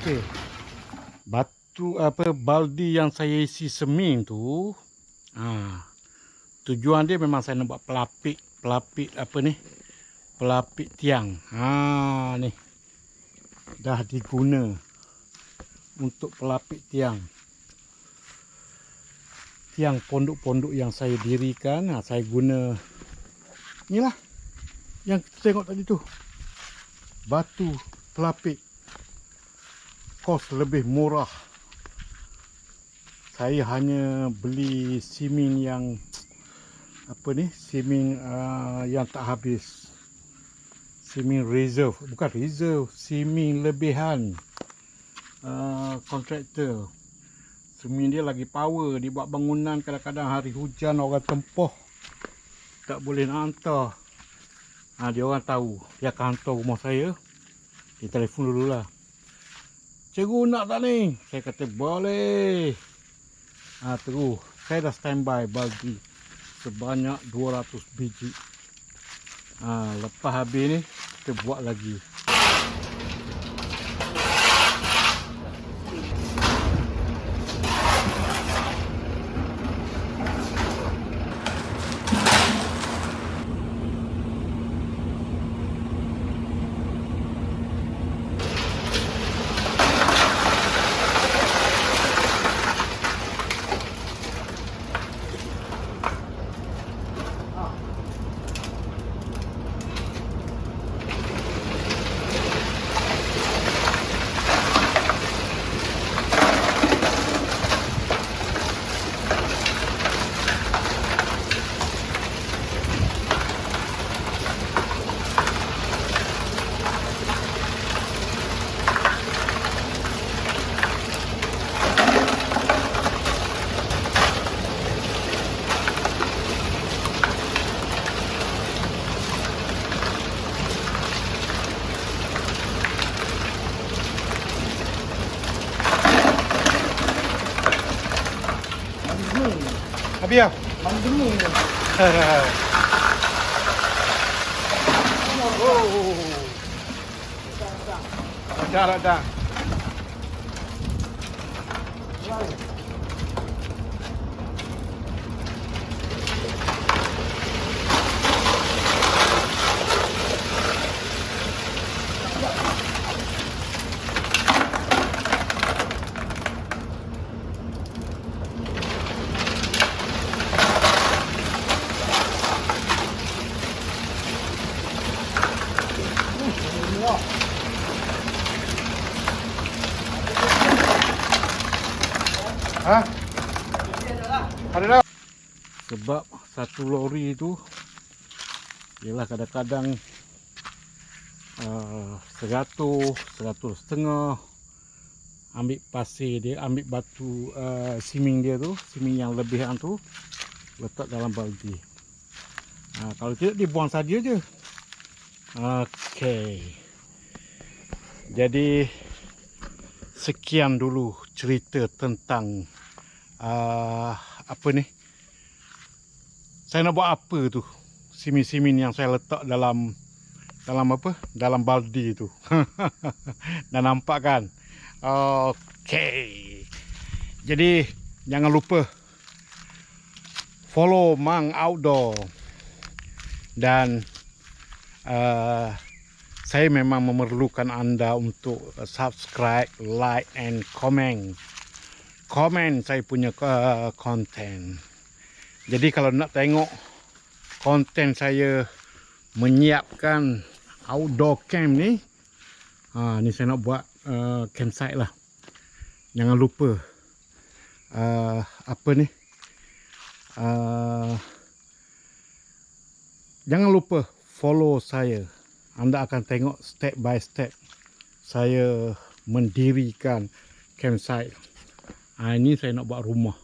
Okey. Batu apa baldi yang saya isi semen tu, tujuan dia memang saya nak buat pelapik apa ni? Pelapik tiang. Ni. Dah diguna untuk pelapik tiang. Tiang pondok-pondok yang saya dirikan, saya guna inilah yang kita tengok tadi tu. Batu pelapik. Kos lebih murah. Saya hanya beli simen yang apa ni? Simen yang tak habis. Simen reserve, bukan reserve, simen lebihan. Kontraktor. Simen dia lagi power, dibuat bangunan kadang-kadang hari hujan orang tempoh tak boleh nak hantar. Dia orang tahu, dia akan hantar rumah saya. Dia telefon dululah. Cikgu nak tak ni? Saya kata boleh. Terus saya dah standby baldi sebanyak 200 biji. Lepas habis ni kita buat lagi. Habis ya? Mandemu. Ada. Ada dah. Sebab satu lori tu ialah kadang-kadang 100, 100.5 ambil pasir dia, ambil batu simen dia tu, simen yang lebihan tu letak dalam baldi. Kalau tidak dibuang saja je. Okey. Jadi sekian dulu cerita tentang apa ni? Saya nak buat apa tu? Simen-simen yang saya letak dalam apa? Dalam baldi tu. Dah nampak kan? Okey. Jadi jangan lupa follow Mang Outdoor. Dan saya memang memerlukan anda untuk subscribe, like and comment. Komen saya punya konten. Jadi kalau nak tengok konten saya menyiapkan outdoor camp ni, ni saya nak buat campsite lah. Jangan lupa apa ni? Jangan lupa follow saya. Anda akan tengok step by step saya mendirikan campsite. Ini saya nak buat rumah.